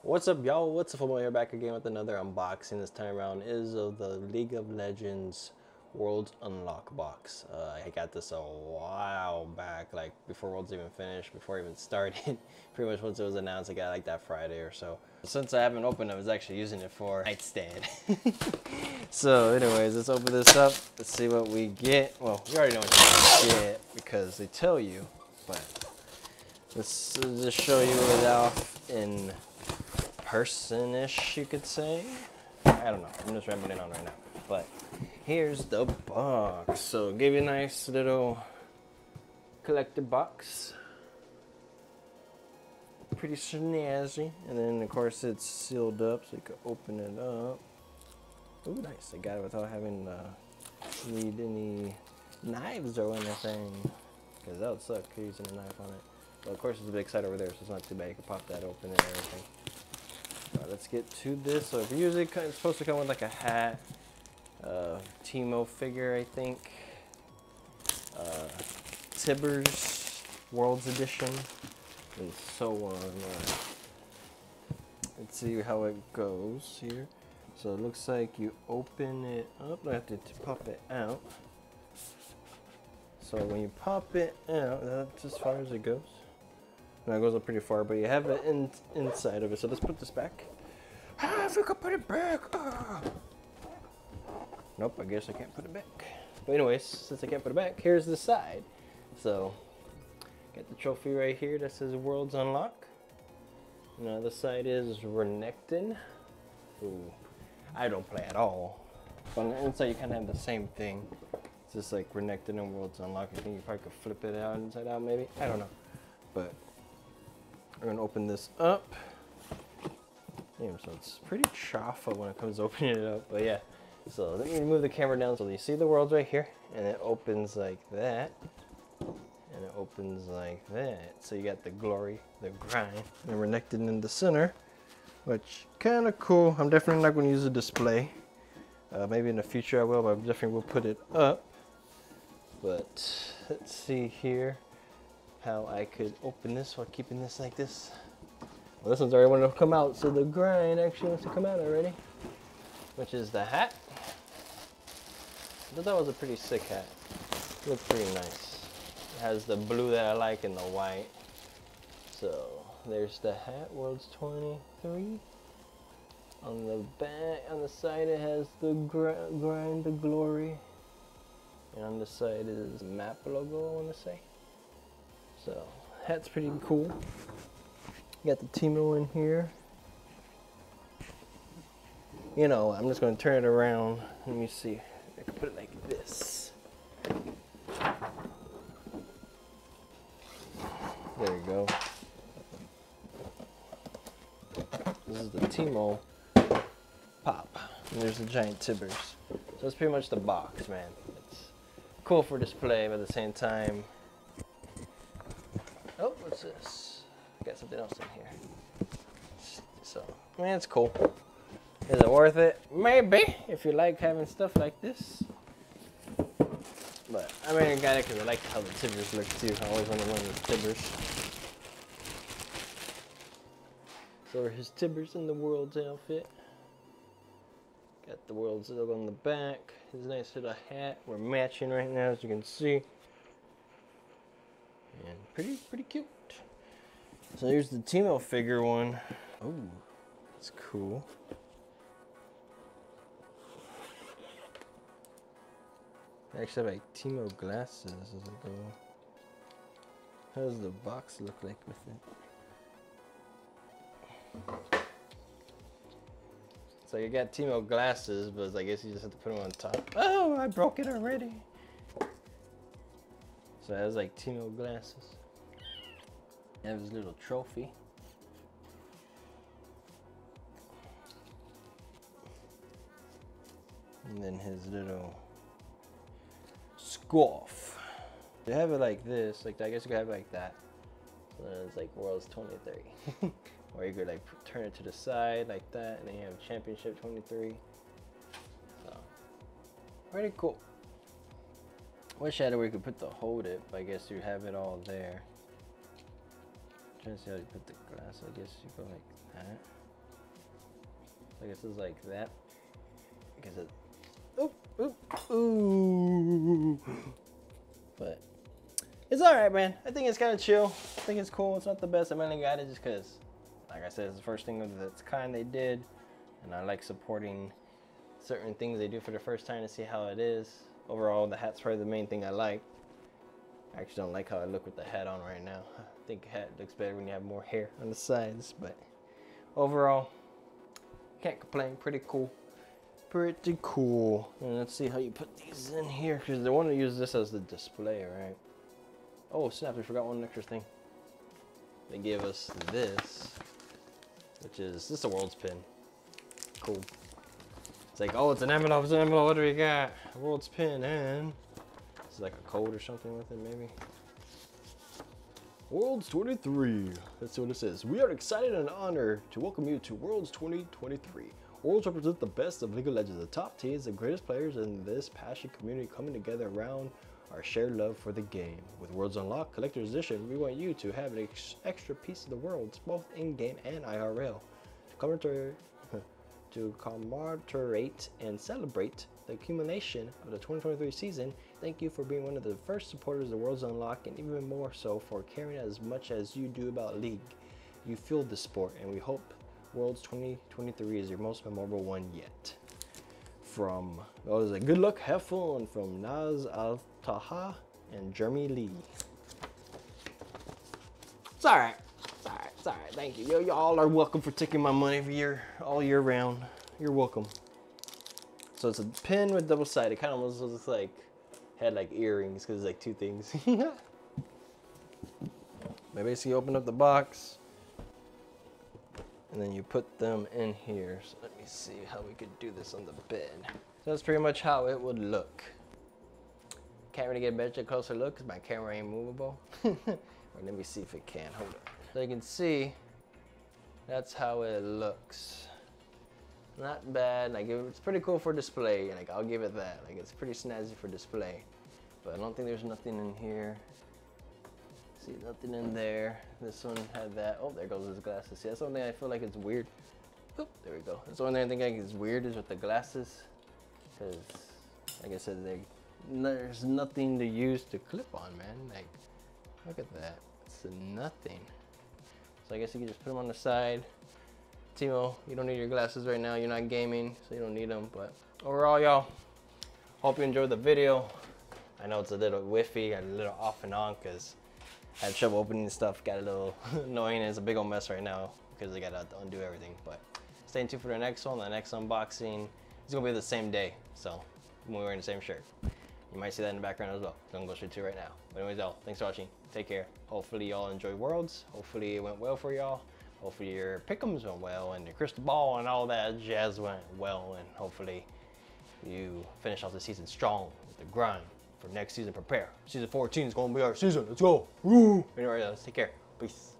What's up, y'all? What's up, football? Here back again with another unboxing. This time around is of the League of Legends Worlds Unlock box. I got this a while back, like before Worlds even finished, before it even started. Pretty much once it was announced, I got like that Friday or so. Since I haven't opened it, I was actually using it for nightstand. So anyways, let's open this up. Let's see what we get. Well, you already know what you get because they tell you, but let's just show you it off in person-ish, you could say. I don't know, I'm just rambling on right now. But here's the box. So give you a nice little collector box. Pretty snazzy. And then of course it's sealed up so you can open it up. Ooh, nice. I got it without having to need any knives or anything, because that would suck using a knife on it. But of course it's a big side over there, so it's not too bad. You can pop that open and everything. Alright, let's get to this. So if usually it's supposed to come with like a hat, Teemo figure, I think, Tibbers Worlds Edition, and so on. Let's see how it goes here. So it looks like you open it up. I have to pop it out. So when you pop it out, that's as far as it goes. Now it goes up pretty far, but you have it inside of it. So let's put this back. Ah, if we could put it back. Ah. Nope, I guess I can't put it back. But anyways, since I can't put it back, here's the side. So, got the trophy right here that says Worlds Unlock. And the other side is Renekton. Ooh, I don't play at all. But on the inside, you kind of have the same thing. It's just like Renekton and Worlds Unlock. I think you probably could flip it out inside out, maybe. I don't know. But we're gonna open this up. Damn, so it's pretty chaffa when it comes to opening it up. But yeah, so let me move the camera down so you see the worlds right here, and it opens like that, and it opens like that. So you got the glory, the grind, and Renekton in the center, which kind of cool. I'm definitely not going to use a display. Maybe in the future I will, but I definitely will put it up. But let's see here how I could open this while keeping this like this. Well, this one's already wanted to come out, so the grind actually wants to come out already, which is the hat. I thought that was a pretty sick hat. It looked pretty nice. It has the blue that I like and the white. So there's the hat, Worlds 23. On the back, on the side it has the grind, the glory. And on the side is the map logo, I want to say. So, hat's pretty cool. You got the Teemo in here. You know, I'm just going to turn it around. Let me see. I can put it like this. There you go. This is the Teemo pop. And there's the giant Tibbers. So that's pretty much the box, man. It's cool for display, but at the same time... Oh, what's this? Got something else in here. So, I mean, it's cool. Is it worth it? Maybe, if you like having stuff like this. But, I mean, I got it because I like how the Tibbers look too. I always want to learn the Tibbers. So here's Tibbers in the Worlds outfit. Got the Worlds logo on the back. His nice little hat. We're matching right now, as you can see. And pretty cute. So here's the Teemo figure one. Oh, it's cool. I actually have like Teemo glasses as I go. How does the box look like with it? So you got Teemo glasses, but I guess you just have to put them on top. Oh, I broke it already. So it has like Teemo glasses. You have his little trophy. And then his little scarf. You have it like this, like I guess you could have it like that. So then it's like Worlds 23. Or you could like turn it to the side like that, and then you have Championship 23. So, pretty cool. Wish I had where you could put the hold it, but I guess you have it all there. Trying to see how you put the glass. I guess you go like that. I guess it's like that. Because it, oop, oop, ooh. But it's all right, man. I think it's kind of chill. I think it's cool. It's not the best. I mainly got it just because, like I said, it's the first thing of its kind they did, and I like supporting certain things they do for the first time to see how it is. Overall, the hat's probably the main thing I like. I actually don't like how I look with the hat on right now. I think hat looks better when you have more hair on the sides, but overall, can't complain. Pretty cool. Pretty cool. And let's see how you put these in here, because they want to use this as the display, right? Oh snap, we forgot one extra thing. They gave us this, which is this is a world's pin. Cool. It's like, oh, it's an envelope, it's an envelope. What do we got? A world's pin, and it's like a code or something with it, maybe. Worlds 23. Let's see what it says. We are excited and honored to welcome you to Worlds 2023. Worlds represent the best of League of Legends, the top teams, the greatest players in this passionate community coming together around our shared love for the game. With Worlds Unlocked Collector's Edition, we want you to have an extra piece of the worlds, both in-game and IRL. To commemorate and celebrate the accumulation of the 2023 season, thank you for being one of the first supporters of the Worlds Unlocked, and even more so for caring as much as you do about League. You fueled the sport, and we hope Worlds 2023 is your most memorable one yet. From, oh, there's a good luck, have fun from Naz Al-Taha and Jeremy Lee. It's all right. It's all right. It's all right. Thank you. Y'all are welcome for taking my money for all year round. You're welcome. So it's a pin with double sided. It kind of almost looks like had like earrings because it's like two things. I basically open up the box and then you put them in here. So let me see how we could do this on the bed. So that's pretty much how it would look. Can't really get a better closer look because my camera ain't movable. Or let me see if it can. Hold on. So you can see that's how it looks. Not bad. Like it's pretty cool for display. Like I'll give it that. Like it's pretty snazzy for display. But I don't think there's nothing in here. See, nothing in there. This one had that. Oh, there goes his glasses. See, that's the only thing I feel like it's weird. Oop, there we go. That's the only thing I think is weird is with the glasses. Because, like I said, there's nothing to use to clip on, man. Like, look at that. It's nothing. So I guess you can just put them on the side. Timo, you don't need your glasses right now. You're not gaming, so you don't need them. But overall, y'all, hope you enjoyed the video. I know it's a little whiffy, a little off and on because I had trouble opening stuff. Got a little annoying. It's a big old mess right now because I got to undo everything. But stay tuned for the next one. The next unboxing is going to be the same day. So we're wearing the same shirt. You might see that in the background as well. I'm going to go straight to it right now. But anyways, y'all, thanks for watching. Take care. Hopefully y'all enjoyed Worlds. Hopefully it went well for y'all. Hopefully your pick'ems went well and your crystal ball and all that jazz went well. And hopefully you finish off the season strong with the grind for next season. Prepare. Season 14 is going to be our season. Let's go. Woo! Anyway, take care. Peace.